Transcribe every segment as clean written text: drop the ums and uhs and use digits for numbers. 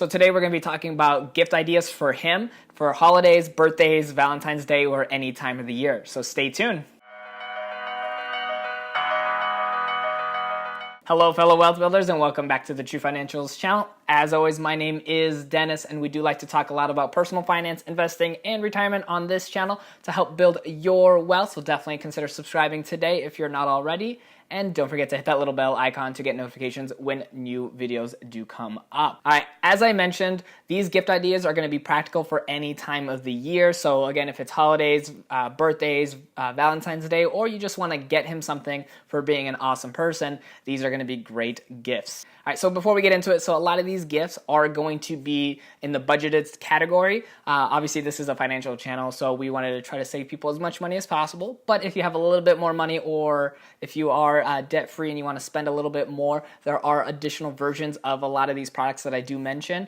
So today we're going to be talking about gift ideas for him for holidays, birthdays, Valentine's Day, or any time of the year. So stay tuned. Hello, fellow wealth builders, and welcome back to the True Financials channel. As always, my name is Dennis, and we do like to talk a lot about personal finance, investing, and retirement on this channel to help build your wealth. So definitely consider subscribing today if you're not already. And don't forget to hit that little bell icon to get notifications when new videos do come up. All right, as I mentioned, these gift ideas are going to be practical for any time of the year. So again, if it's holidays, birthdays, Valentine's Day, or you just want to get him something for being an awesome person, these are going to be great gifts. All right, so before we get into it, so a lot of these gifts are going to be in the budgeted category. Obviously, this is a financial channel, so we wanted to try to save people as much money as possible. But if you have a little bit more money, or if you are debt-free and you want to spend a little bit more, there are additional versions of a lot of these products that I do mention,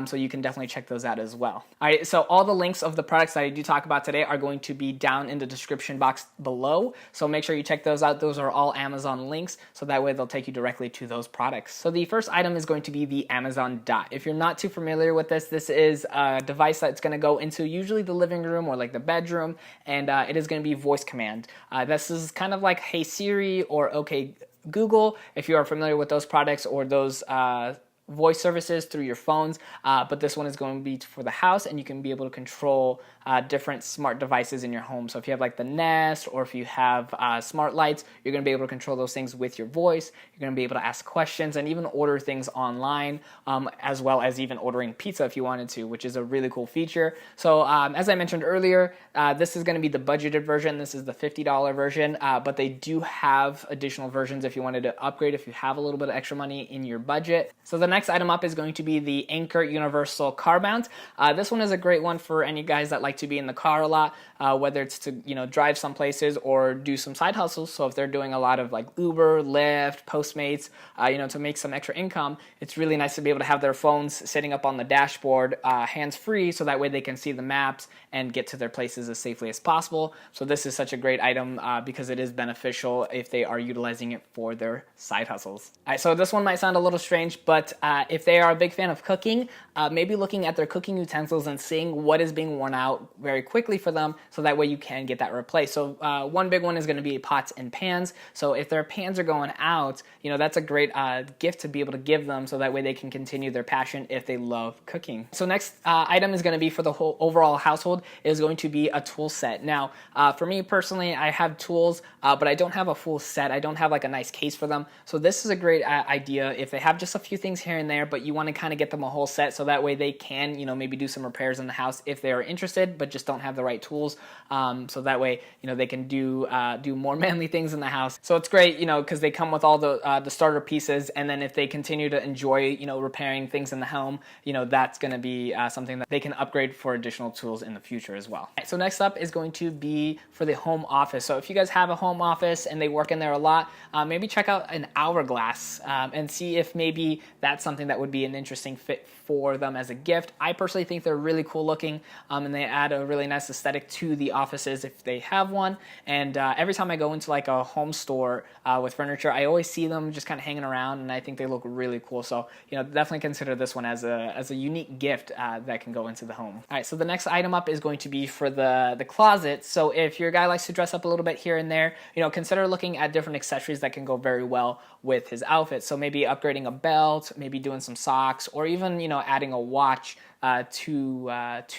so you can definitely check those out as well. All right, so all the links of the products that I do talk about today are going to be down in the description box below, so make sure you check those out. Those are all Amazon links, so that way they'll take you directly to those products. So the first item is going to be the Amazon Dot. If you're not too familiar with this, this is a device that's going to go into usually the living room or like the bedroom, and it is going to be voice command. This is kind of like Hey Siri or Okay Google, if you are familiar with those products or those voice services through your phones, but this one is going to be for the house, and you can be able to control different smart devices in your home. So if you have like the Nest, or if you have smart lights, you're going to be able to control those things with your voice. You're going to be able to ask questions and even order things online, as well as even ordering pizza if you wanted to, which is a really cool feature. So as I mentioned earlier, this is going to be the budgeted version. This is the $50 version, but they do have additional versions if you wanted to upgrade, if you have a little bit of extra money in your budget. So the next item up is going to be the Anchor Universal Car Mount. This one is a great one for any guys that like to be in the car a lot, whether it's to drive some places or do some side hustles. So if they're doing a lot of like Uber, Lyft, Postmates, to make some extra income, it's really nice to be able to have their phones sitting up on the dashboard, hands-free, so that way they can see the maps and get to their places as safely as possible. So this is such a great item because it is beneficial if they are utilizing it for their side hustles. All right, so this one might sound a little strange, but if they are a big fan of cooking, maybe looking at their cooking utensils and seeing what is being worn out very quickly for them, so that way you can get that replaced. So one big one is going to be pots and pans. So if their pans are going out, that's a great gift to be able to give them, so that way they can continue their passion if they love cooking. So next item is going to be for the whole overall household, is going to be a tool set. Now, for me personally, I have tools, but I don't have a full set. I don't have like a nice case for them. So this is a great idea if they have just a few things here and there, but you want to kind of get them a whole set, so that way they can, maybe do some repairs in the house if they are interested, but just don't have the right tools. So that way, they can do more manly things in the house. So it's great, because they come with all the starter pieces, and then if they continue to enjoy, repairing things in the home, that's going to be something that they can upgrade for additional tools in the future as well. So next up is going to be for the home office. So if you guys have a home office and they work in there a lot, maybe check out an Hourglass and see if maybe that's something that would be an interesting fit for them as a gift. I personally think they're really cool looking, and they add a really nice aesthetic to the offices if they have one. And every time I go into like a home store with furniture, I always see them just kind of hanging around, and I think they look really cool. So definitely consider this one as a unique gift that can go into the home. All right, so the next item up is going to be for the closet. So if your guy likes to dress up a little bit here and there, consider looking at different accessories that can go very well with his outfit. So maybe upgrading a belt, maybe doing some socks, or even adding a watch to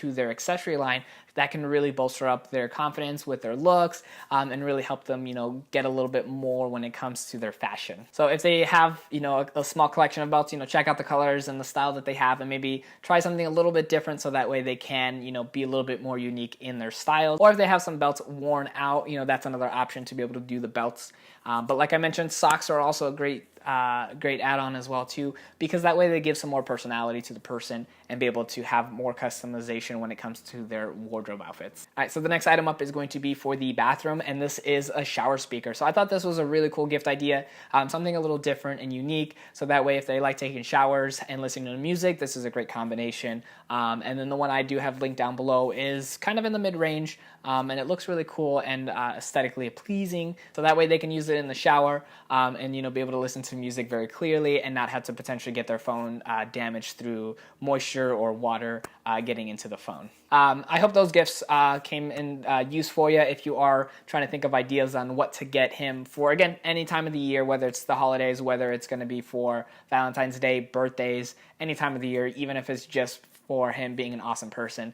their accessory line. That can really bolster up their confidence with their looks, and really help them, get a little bit more when it comes to their fashion. So if they have, a small collection of belts, check out the colors and the style that they have, and maybe try something a little bit different, so that way they can, be a little bit more unique in their style. Or if they have some belts worn out, that's another option to be able to do the belts. But like I mentioned, socks are also a great add-on as well too, because that way they give some more personality to the person and be able to have more customization when it comes to their wardrobe outfits. All right, so the next item up is going to be for the bathroom, and this is a shower speaker. So I thought this was a really cool gift idea, something a little different and unique, so that way if they like taking showers and listening to music, this is a great combination. And then the one I do have linked down below is kind of in the mid-range, and it looks really cool and aesthetically pleasing, so that way they can use it in the shower, and be able to listen to music very clearly and not have to potentially get their phone damaged through moisture or water getting into the phone. I hope those gifts came in use for you if you are trying to think of ideas on what to get him for, again, any time of the year, whether it's the holidays, whether it's going to be for Valentine's Day, birthdays, any time of the year, even if it's just for him being an awesome person,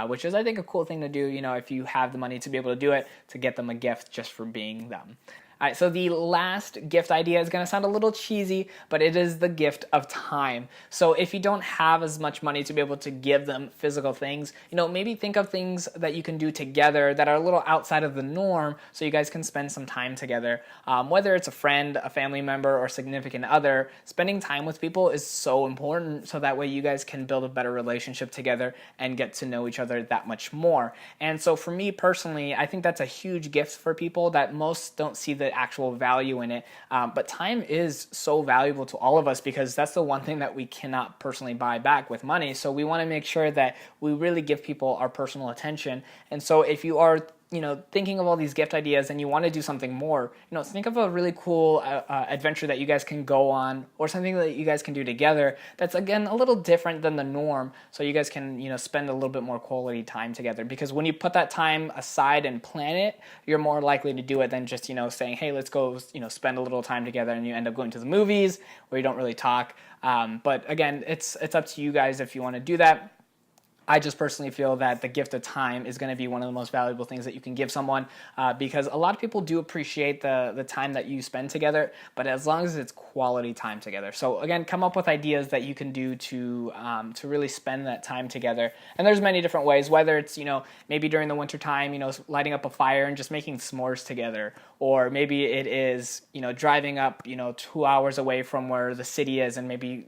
which is, I think, a cool thing to do, if you have the money to be able to do it, to get them a gift just for being them. All right, so the last gift idea is going to sound a little cheesy, but it is the gift of time. So if you don't have as much money to be able to give them physical things, maybe think of things that you can do together that are a little outside of the norm so you guys can spend some time together. Whether it's a friend, a family member, or significant other, spending time with people is so important so that way you guys can build a better relationship together and get to know each other that much more. And so for me personally, I think that's a huge gift for people that most don't see the actual value in it, but time is so valuable to all of us because that's the one thing that we cannot personally buy back with money. So we want to make sure that we really give people our personal attention. And so if you are thinking of all these gift ideas and you want to do something more, think of a really cool adventure that you guys can go on, or something that you guys can do together that's, again, a little different than the norm, so you guys can spend a little bit more quality time together. Because when you put that time aside and plan it, you're more likely to do it than just saying, hey, let's go spend a little time together, and you end up going to the movies where you don't really talk. But again, it's up to you guys if you want to do that. I just personally feel that the gift of time is going to be one of the most valuable things that you can give someone, because a lot of people do appreciate the time that you spend together, but as long as it's quality time together. So again, come up with ideas that you can do to really spend that time together. And there's many different ways, whether it's maybe during the winter time, lighting up a fire and just making s'mores together, or maybe it is driving up 2 hours away from where the city is, and maybe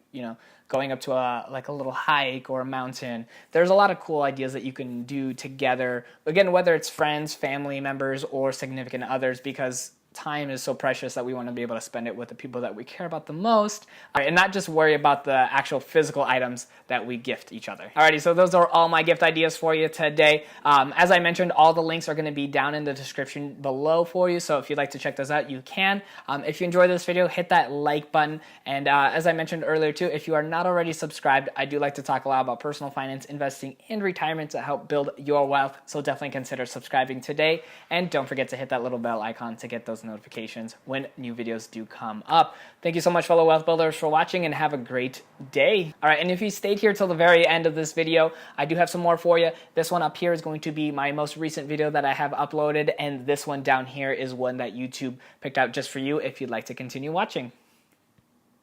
going up to a little hike or a mountain. There's a lot of cool ideas that you can do together. Again, whether it's friends, family members, or significant others, because time is so precious that we want to be able to spend it with the people that we care about the most, and not just worry about the actual physical items that we gift each other. Alrighty, so those are all my gift ideas for you today. As I mentioned, all the links are going to be down in the description below for you, so if you'd like to check those out, you can. If you enjoyed this video, hit that like button, and as I mentioned earlier too, if you are not already subscribed, I do like to talk a lot about personal finance, investing, and retirement to help build your wealth, so definitely consider subscribing today, and don't forget to hit that little bell icon to get those notifications when new videos do come up. Thank you so much, fellow wealth builders, for watching, and have a great day. All right, and if you stayed here till the very end of this video, I do have some more for you. This one up here is going to be my most recent video that I have uploaded, and this one down here is one that YouTube picked out just for you if you'd like to continue watching.